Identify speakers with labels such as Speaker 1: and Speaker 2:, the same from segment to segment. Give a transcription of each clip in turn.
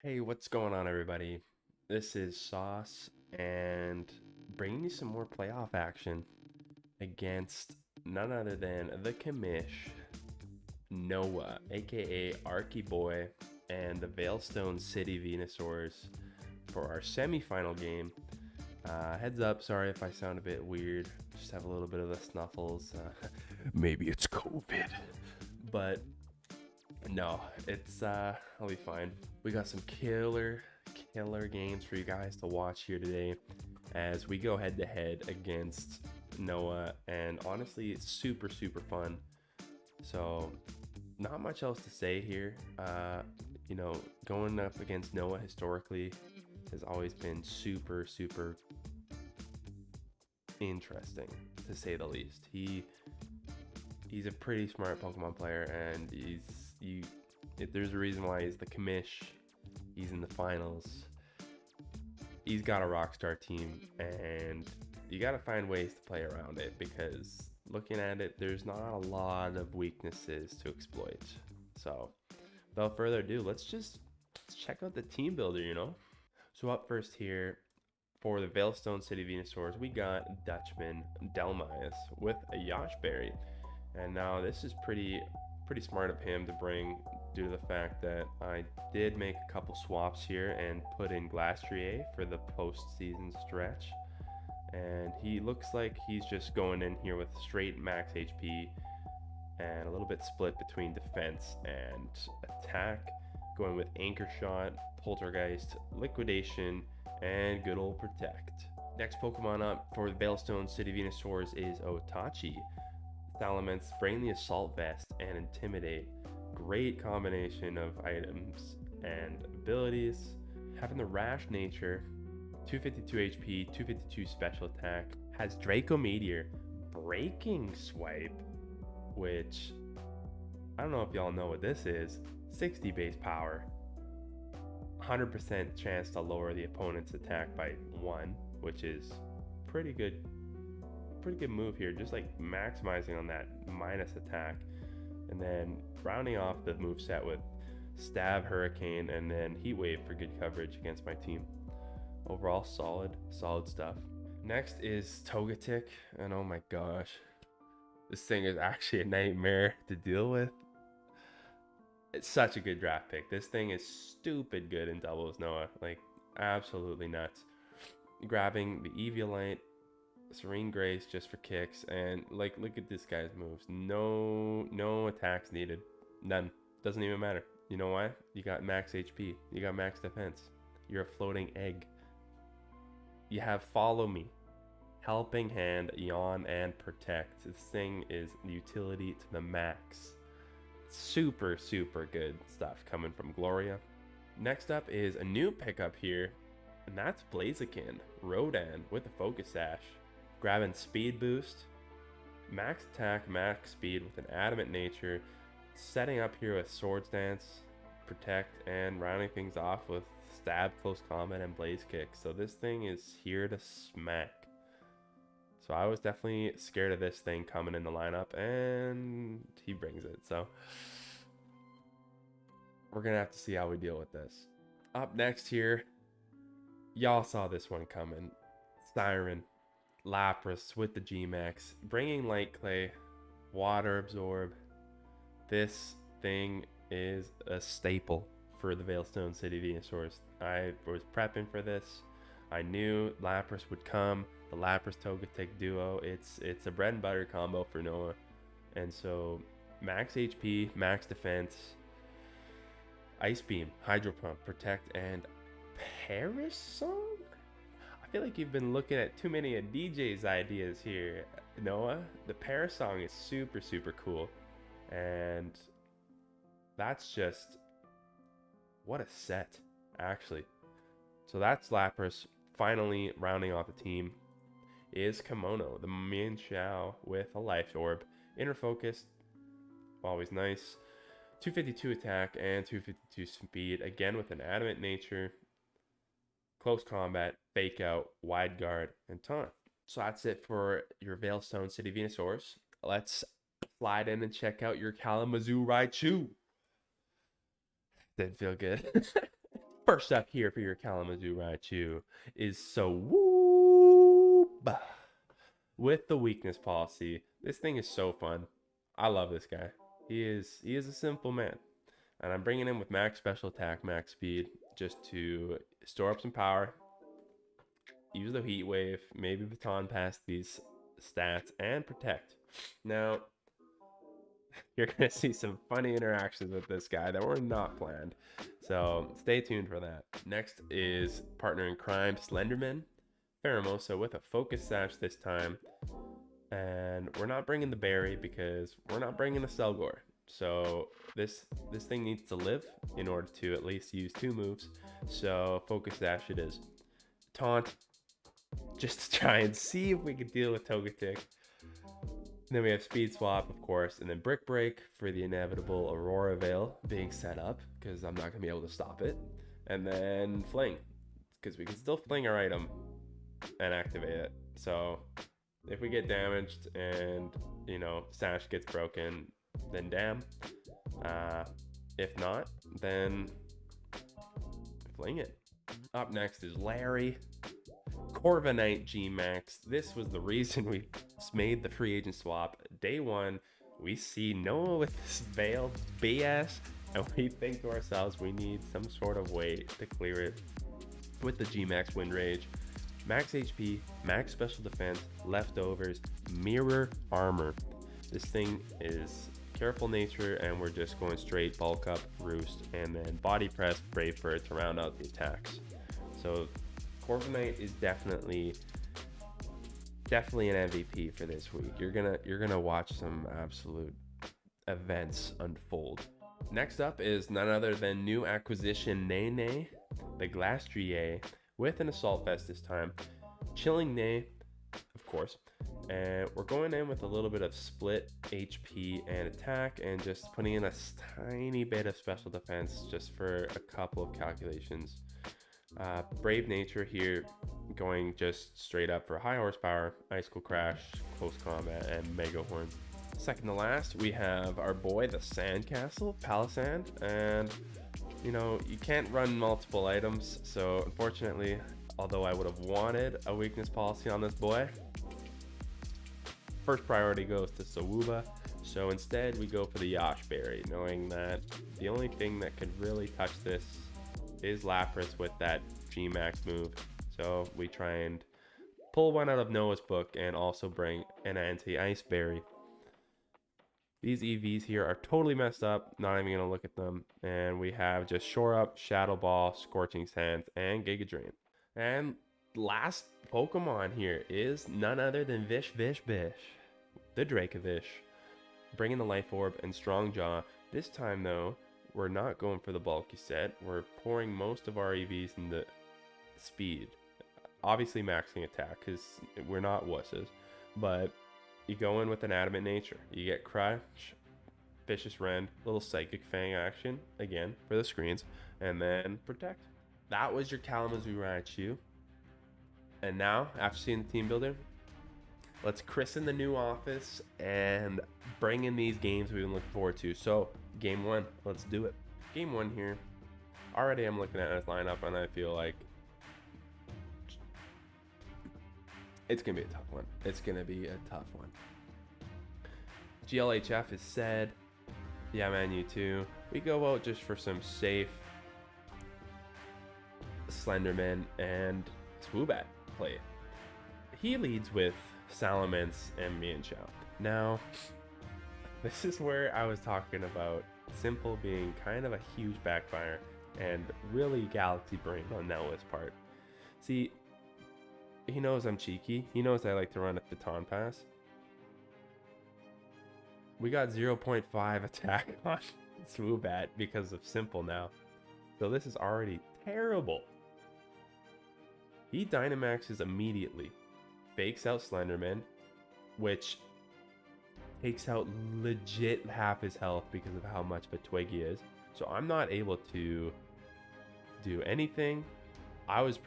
Speaker 1: Hey, what's going on, everybody? This is Sauce and bringing you some more playoff action against none other than the commish, Noah, aka Arky Boy, and the Veilstone City Venusaurs for our semifinal game. Heads up, sorry if I sound a bit weird. Just have a little bit of the snuffles. Maybe it's COVID, but no, it's I'll be fine. We got some killer games for you guys to watch here today as we go head to head against Noah, and honestly it's super fun. So not much else to say here. Going up against Noah historically has always been super interesting, to say the least. He's a pretty smart Pokemon player, and if there's a reason why he's the commish, he's in the finals. He's got a rockstar team, and you got to find ways to play around it because looking at it, there's not a lot of weaknesses to exploit. So, without further ado, let's check out the team builder. So up first here for the Veilstone City Venusaurs, we got Dutchman Delmias with a Yoshberry. And now this is pretty smart of him to bring, due to the fact that I did make a couple swaps here and put in Glastrier for the postseason stretch. And he looks like he's just going in here with straight max HP and a little bit split between defense and attack, going with Anchor Shot, Poltergeist, Liquidation, and good old Protect. Next Pokemon up for the Veilstone City Venusaurs is Otachi. Elements, bring the Assault Vest and Intimidate. Great combination of items and abilities. Having the Rash Nature, 252 HP, 252 Special Attack. Has Draco Meteor, Breaking Swipe, which I don't know if y'all know what this is. 60 base power, 100% chance to lower the opponent's attack by 1, which is pretty good move here, just like maximizing on that minus attack, and then rounding off the move set with Stab, Hurricane, and then Heat Wave for good coverage against my team. Overall, solid stuff. Next is Togetic, and oh my gosh, this thing is actually a nightmare to deal with. It's such a good draft pick. This thing is stupid good in doubles, Noah. Like, absolutely nuts. Grabbing the Eviolite, Serene Grace just for kicks, and like, look at this guy's moves. No attacks needed. None. Doesn't even matter. You know why? You got max HP. You got max defense. You're a floating egg. You have Follow Me, Helping Hand, Yawn, and Protect. This thing is utility to the max. Super good stuff coming from Gloria. Next up is a new pickup here, and that's Blaziken, Rodan with a Focus Sash. Grabbing Speed Boost, max attack, max speed with an Adamant Nature, setting up here with Swords Dance, Protect, and rounding things off with Stab, Close Combat, and Blaze Kick. So this thing is here to smack. So I was definitely scared of this thing coming in the lineup, and he brings it. So we're going to have to see how we deal with this. Up next here, y'all saw this one coming. Siren, Lapras with the G-Max, bringing Light Clay, Water Absorb. This thing is a staple for the Veilstone City Venusaurs. I was prepping for this. I knew Lapras would come. The Lapras Togetic duo. It's a bread and butter combo for Noah. And so max HP, max defense, Ice Beam, Hydro Pump, Protect, and Parasong? I feel like you've been looking at too many of DJ's ideas here, Noah. The Parasong is super cool. And that's just, what a set, actually. So that's Lapras. Finally, rounding off the team is Kimono, the Mienshao with a Life Orb. Inner Focus, always nice. 252 attack and 252 speed, again with an Adamant Nature, Close Combat, Fake Out, Wide Guard, and Taunt. So that's it for your Veilstone City Venusaurs. Let's slide in and check out your Kalamazoo Raichu. Didn't feel good. First up here for your Kalamazoo Raichu is Swoop with the weakness policy. This thing is so fun. I love this guy. He is a simple man. And I'm bringing him with max special attack, max speed, just to store up some power, use the heat wave, maybe baton pass these stats, and protect. Now, you're going to see some funny interactions with this guy that were not planned. So stay tuned for that. Next is partner in crime, Slenderman. Pheromosa with a focus sash this time. And we're not bringing the berry because we're not bringing the Selgor. So this thing needs to live in order to at least use 2 moves. So focus sash it is. Taunt, just to try and see if we can deal with Togetic. Then we have Speed Swap, of course, and then Brick Break for the inevitable Aurora Veil being set up, because I'm not going to be able to stop it. And then Fling, because we can still fling our item and activate it. So if we get damaged and, you know, Sash gets broken, then damn. If not, then fling it. Up next is Larry. Corviknight G-Max. This was the reason we made the free agent swap. Day 1, we see Noah with this Veil BS, and we think to ourselves we need some sort of way to clear it with the G-Max Wind Rage. Max HP, max special defense, leftovers, mirror armor. This thing is careful nature, and we're just going straight bulk up, roost, and then body press, brave bird to round out the attacks. So Corviknight is definitely an MVP for this week. You're gonna watch some absolute events unfold. Next up is none other than new acquisition Nene, the Glastrier, with an Assault Vest this time. Chilling Nene, of course. And we're going in with a little bit of split HP and attack, and just putting in a tiny bit of special defense just for a couple of calculations. Brave Nature here, going just straight up for high horsepower, Icicle Crash, close combat, and Mega Horn. Second to last, we have our boy, the Sandcastle, Palisand, and you know, you can't run multiple items, so unfortunately, although I would have wanted a weakness policy on this boy, first priority goes to Sawuba, so instead we go for the Yash Berry, knowing that the only thing that could really touch this is Lapras with that G-Max move. So we try and pull one out of Noah's book and also bring an anti-Ice Berry. These EVs here are totally messed up, not even gonna look at them. And we have just Shore Up, Shadow Ball, Scorching Sands, and Giga Drain. And last Pokemon here is none other than Vish, the Dracovish, bringing the Life Orb and Strong Jaw. This time though, we're not going for the bulky set. We're pouring most of our EVs into speed. Obviously maxing attack, because we're not wusses. But you go in with an Adamant Nature. You get Crush, Vicious Rend, little Psychic Fang action, again, for the screens. And then Protect. That was your Kalamazoo Raichu. And now, after seeing the team builder, let's christen the new office and bring in these games we've been looking forward to. So, game 1, let's do it. Game 1 here. Already I'm looking at this lineup and I feel like it's going to be a tough one. It's going to be a tough one. GLHF is said. Yeah, man, you too. We go out just for some safe Slenderman and Swoobat play. He leads with Salamence and Mienshao. Now, this is where I was talking about Simple being kind of a huge backfire and really Galaxy Brain on Nelwa's part. See, he knows I'm cheeky. He knows I like to run a baton pass. We got 0.5 attack on Swoobat because of Simple now. So this is already terrible. He Dynamaxes immediately. Fakes out Slenderman, which takes out legit half his health because of how much of a twig he is. So I'm not able to do anything. I was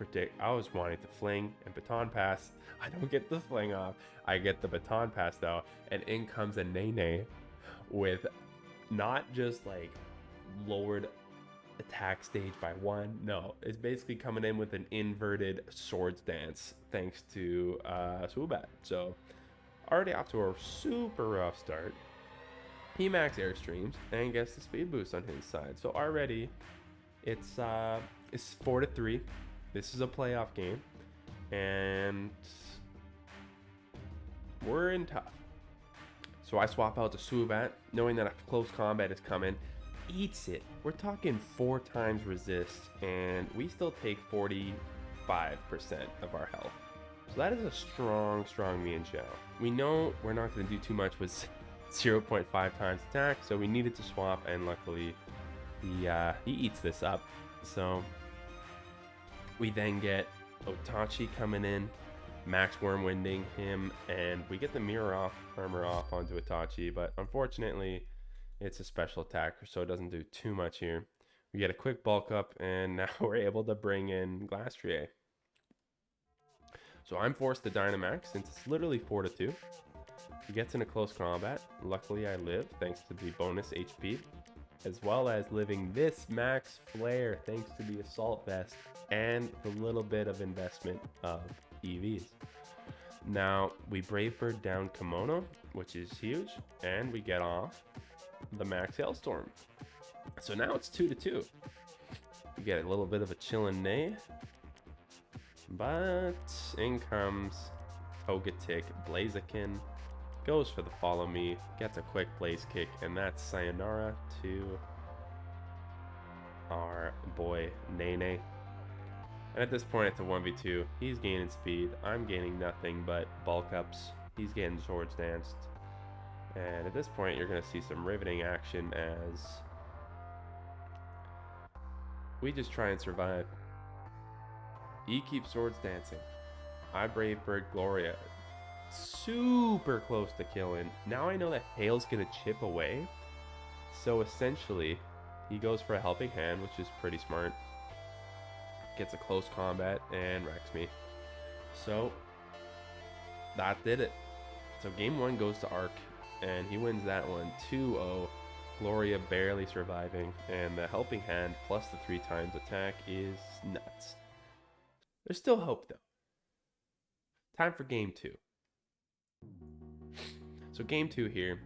Speaker 1: wanting to fling and baton pass. I don't get the fling off. I get the baton pass though, and in comes a Nene with not just like lowered attack stage by 1. No, it's basically coming in with an inverted swords dance thanks to Swoobat. So already off to a super rough start. He max airstreams and gets the speed boost on his side. So already it's 4-3. This is a playoff game, and we're in tough. So I swap out to Swoobat, knowing that a close combat is coming. Eats it. We're talking 4 times resist, and we still take 45% of our health. So that is a strong me and Xiao. We know we're not going to do too much with 0.5 times attack, so we needed to swap, and luckily he eats this up. So we then get Otachi coming in, max Wormwinding him, and we get the mirror off, armor off onto Otachi, but unfortunately it's a special attack, so it doesn't do too much here. We get a quick bulk up, and now we're able to bring in Glastrier. So I'm forced to Dynamax since it's literally 4-2. He gets in a close combat. Luckily I live thanks to the bonus HP, as well as living this max flare thanks to the assault vest and the little bit of investment of EVs. Now we Brave Bird down Kimono, which is huge, and we get off the max Hailstorm. So now it's 2-2. We get a little bit of a chillin' nay, but in comes Togetic. Blaziken goes for the follow me, gets a quick Blaze Kick, and that's sayonara to our boy Nene. And at this point it's a 1v2. He's gaining speed, I'm gaining nothing but bulk ups. He's getting swords danced, and at this point you're going to see some riveting action as we just try and survive. He keeps swords dancing. I Brave Bird Gloria, super close to killing. Now I know that Hail's gonna chip away, so essentially he goes for a helping hand, which is pretty smart. Gets a close combat and wrecks me. So that did it. So game 1 goes to Arc, and he wins that one 2-0. Gloria barely surviving, and the helping hand plus the 3 times attack is nuts. There's still hope though. Time for game 2. So game 2 here,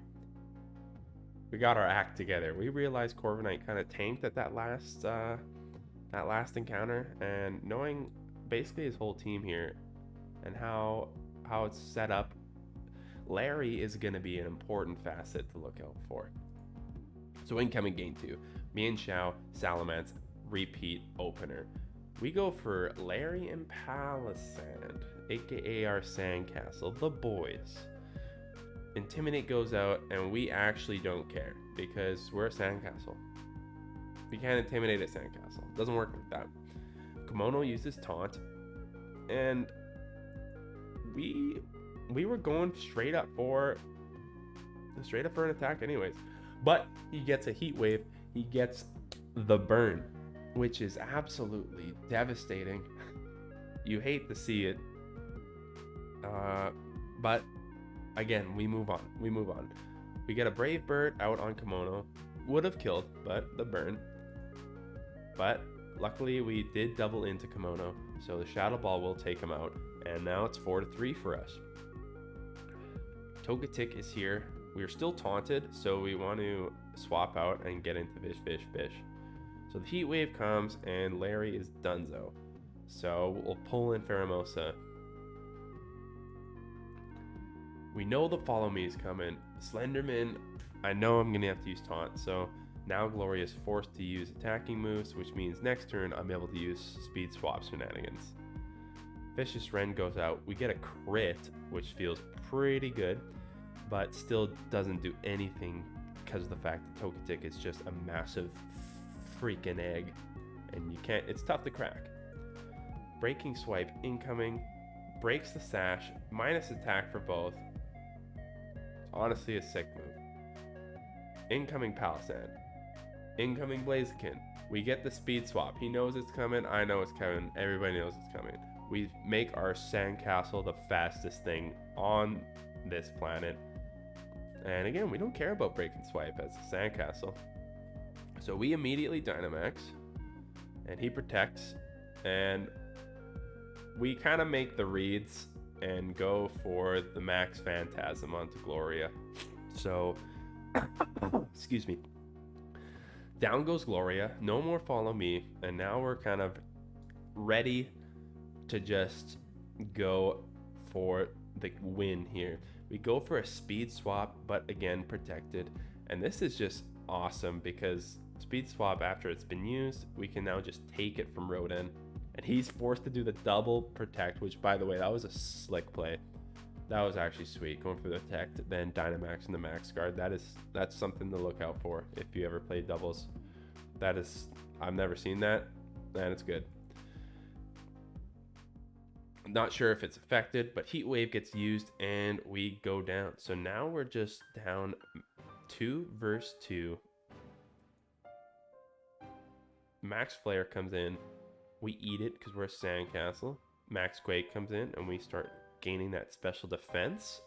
Speaker 1: we got our act together. We realized Corviknight kind of tanked at that last encounter, and knowing basically his whole team here and how it's set up, Larry is going to be an important facet to look out for. So incoming game 2, me and Xiao, Salamence, repeat opener. We go for Larry and Palisand, aka our sandcastle, the boys. Intimidate goes out, and we actually don't care because we're a sandcastle. We can't intimidate a sandcastle. It doesn't work like that. Kimono uses taunt, and we were going straight up for an attack anyways. But he gets a heat wave. He gets the burn, which is absolutely devastating. You hate to see it. But again, we move on. We get a Brave Bird out on Kimono. Would have killed, but the burn. But luckily we did double into Kimono, so the Shadow Ball will take him out. And now it's 4-3 for us. Togetic is here. We're still taunted, so we want to swap out and get into Fish. So the heat wave comes, and Larry is donezo. So we'll pull in Pheromosa. We know the follow me is coming. Slenderman, I know I'm gonna have to use taunt, so now Gloria is forced to use attacking moves, which means next turn I'm able to use speed swap shenanigans. Vicious Wren goes out. We get a crit, which feels pretty good, but still doesn't do anything because of the fact that Togetic is just a massive freaking egg, and you can't, it's tough to crack. Breaking Swipe incoming, breaks the sash, minus attack for both. Honestly a sick move. Incoming Palisand, incoming Blaziken. We get the speed swap. He knows it's coming, I know it's coming, everybody knows it's coming. We make our sandcastle the fastest thing on this planet. And again, we don't care about break and swipe as a sandcastle. So we immediately Dynamax. and he protects, and we kind of make the reads and go for the Max Phantasm onto Gloria. So, excuse me. Down goes Gloria, no more follow me, and now we're kind of ready to just go for the win here. We go for a speed swap, but again protected, and this is just awesome because speed swap, after it's been used, we can now just take it from Rodin, and he's forced to do the double protect, which, by the way, that was a slick play. That was actually sweet, going for the protect, then Dynamax and the Max Guard. That's something to look out for if you ever play doubles. That is, I've never seen that, and it's good. I'm not sure if it's affected, but Heat Wave gets used and we go down. So now we're just down 2 versus 2. Max Flare comes in. We eat it because we're a Sandcastle. Max Quake comes in and we start gaining that special defense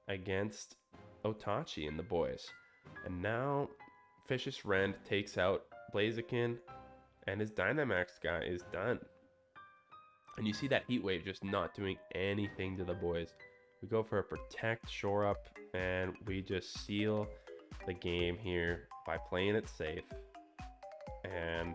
Speaker 1: against Otachi and the boys. And now Vicious Rend takes out Blaziken, and his Dynamax guy is done. And you see that Heat Wave just not doing anything to the boys. We go for a protect, shore up, and we just seal the game here by playing it safe. And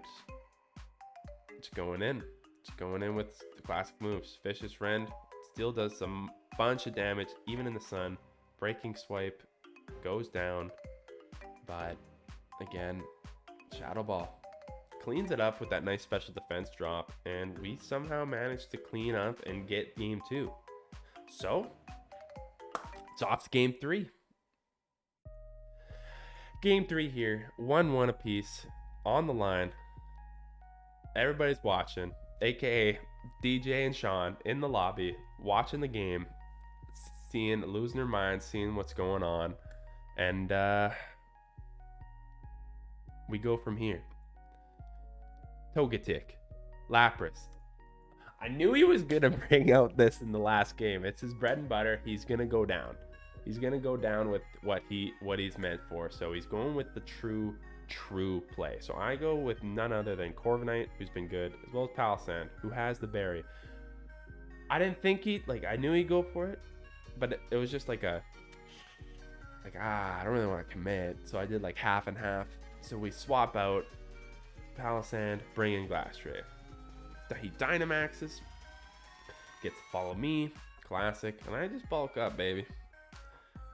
Speaker 1: it's going in. It's going in with the classic moves. Vicious Rend still does some bunch of damage, even in the sun. Breaking Swipe goes down. But again, Shadow Ball cleans it up with that nice special defense drop, and we somehow managed to clean up and get game 2. So it's off to game 3. Game 3 here, 1-1 apiece on the line. Everybody's watching, aka DJ and Sean in the lobby, watching the game, losing their minds, seeing what's going on, and we go from here. Togetic, Lapras. I knew he was gonna bring out this in the last game. It's his bread and butter. He's gonna go down. He's gonna go down with what he's meant for. So he's going with the true play. So I go with none other than Corviknight, who's been good, as well as Palisand, who has the berry. I didn't think I knew he'd go for it, but it was just I don't really want to commit. So I did half and half. So we swap out Palisand, bring in Glastrier. He Dynamaxes, gets Follow Me, classic, and I just bulk up, baby.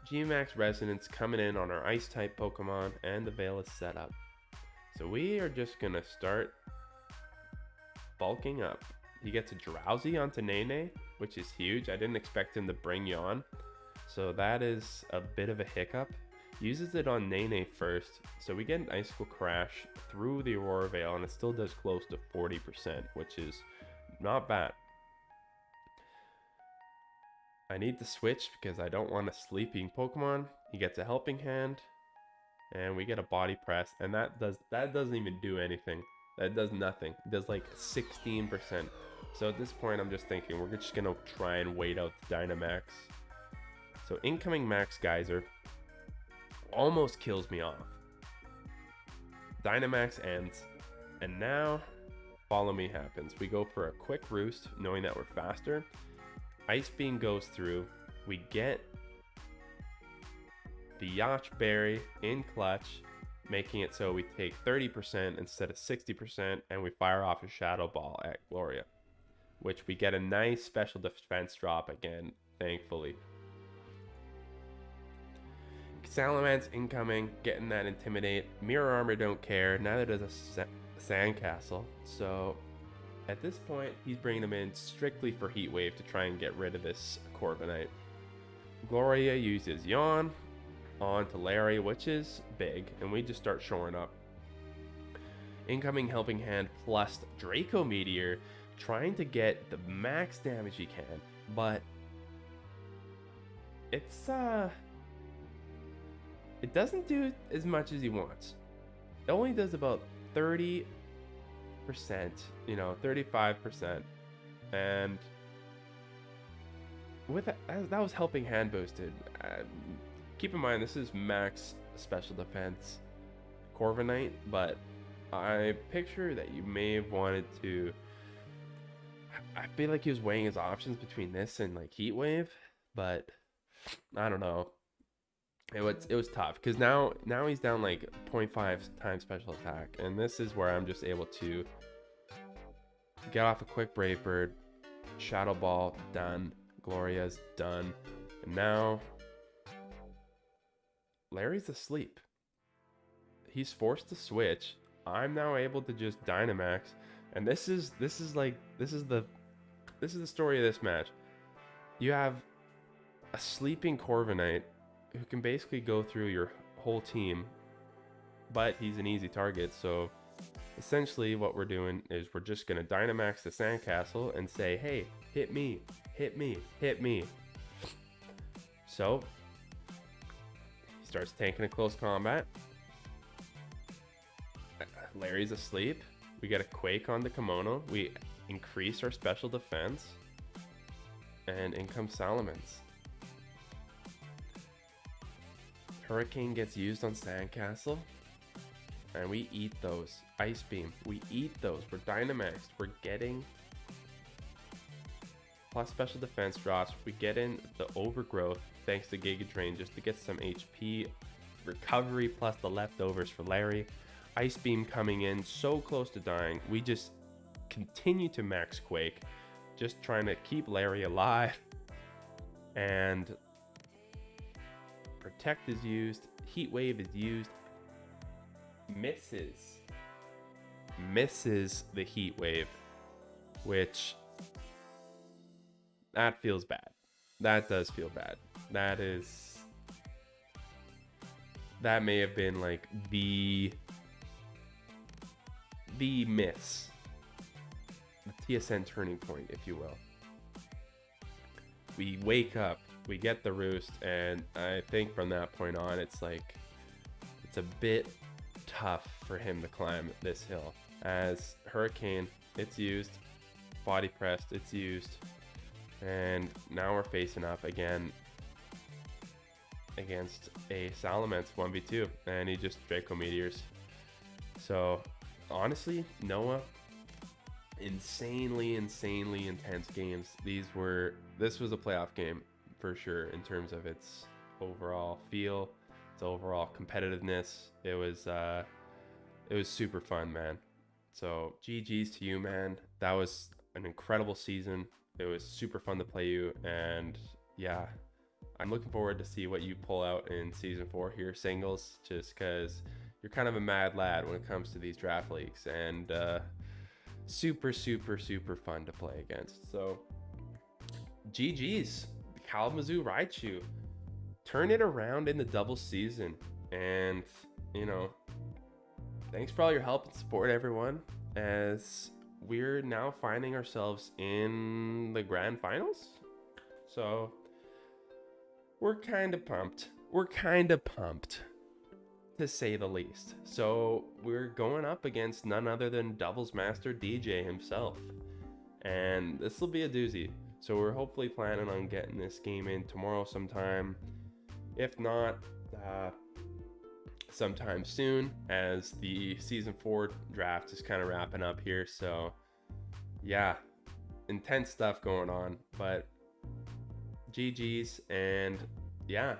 Speaker 1: G-Max Resonance coming in on our Ice-type Pokemon, and the Veil is set up. So we are just going to start bulking up. He gets a Drowsy onto Nene, which is huge. I didn't expect him to bring Yawn, so that is a bit of a hiccup. Uses it on Nene first, so we get an Icicle Crash through the Aurora Veil, and it still does close to 40%, which is not bad. I need to switch because I don't want a sleeping Pokemon. He gets a Helping Hand, and we get a Body Press, and that doesn't even do anything. That does nothing. It does 16%. So at this point, I'm just thinking we're just gonna try and wait out the Dynamax. So incoming Max Geyser almost kills me off. Dynamax ends, and now Follow Me happens. We go for a quick Roost, knowing that we're faster. Ice Beam goes through. We get the Yacht Berry in clutch, making it so we take 30% instead of 60%, and we fire off a Shadow Ball at Gloria, which we get a nice special defense drop again, thankfully. Salamence incoming, getting that Intimidate. Mirror Armor don't care, neither does a Sandcastle. So at this point, he's bringing them in strictly for Heat Wave to try and get rid of this Corviknight. Gloria uses Yawn onto Larry, which is big, and we just start shoring up. Incoming Helping Hand plus Draco Meteor, trying to get the max damage he can, but it doesn't do as much as he wants. It only does about 30%, 35%. And with that was Helping Hand boosted. Keep in mind, this is max special defense Corviknight, but I picture that you may have wanted to. I feel like he was weighing his options between this and like Heat Wave, but I don't know. It was tough because now he's down like 0.5 times special attack, and this is where I'm just able to get off a quick Brave Bird, Shadow Ball done, Gloria's done, and now Larry's asleep. He's forced to switch. I'm now able to just Dynamax, and this is the story of this match. You have a sleeping Corviknight who can basically go through your whole team, but he's an easy target. So essentially what we're doing is we're just going to Dynamax the Sandcastle and say, hey, hit me, hit me, hit me. So he starts tanking a close combat. Larry's asleep. We get a Quake on the Kimono. We increase our special defense. And in comes Salamence. Hurricane gets used on Sandcastle. And we eat those. Ice Beam. We eat those. We're Dynamaxed. We're getting plus special defense drops. We get in the Overgrowth thanks to Giga Drain just to get some HP. Recovery plus the leftovers for Larry. Ice Beam coming in so close to dying. We just continue to max Quake, just trying to keep Larry alive. And Protect is used. Heat Wave is used. Misses the Heat Wave, which that feels bad. That does feel bad. That may have been like the miss, the TSN turning point, if you will. We wake up, we get the roost, and I think from that point on, it's like it's a bit tough for him to climb this hill. As Hurricane, it's used, Body Pressed, it's used, and now we're facing up again against a Salamence 1v2, and he just Draco Meteors. So honestly, Noah, insanely intense games. This was a playoff game for sure in terms of its overall feel, its overall competitiveness. It was super fun, man. So GG's to you, man. That was an incredible season. It was super fun to play you, and yeah, I'm looking forward to see what you pull out in season 4 here, singles, just because you're kind of a mad lad when it comes to these draft leagues, and super fun to play against. So GG's, Kalamazoo Raichu, turn it around in the double season. And thanks for all your help and support, everyone, as we're now finding ourselves in the grand finals. So we're kind of pumped, to say the least. So we're going up against none other than Doubles Master DJ himself, and this will be a doozy. So we're hopefully planning on getting this game in tomorrow sometime, if not sometime soon, as the season 4 draft is kind of wrapping up here. So yeah, intense stuff going on, but GG's, and yeah,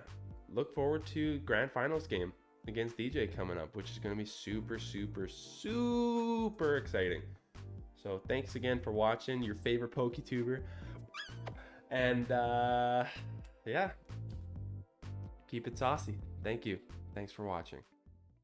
Speaker 1: look forward to grand finals game against DJ coming up, which is going to be super exciting. So thanks again for watching, your favorite PokeTuber, and yeah, keep it saucy. Thank you. Thanks for watching.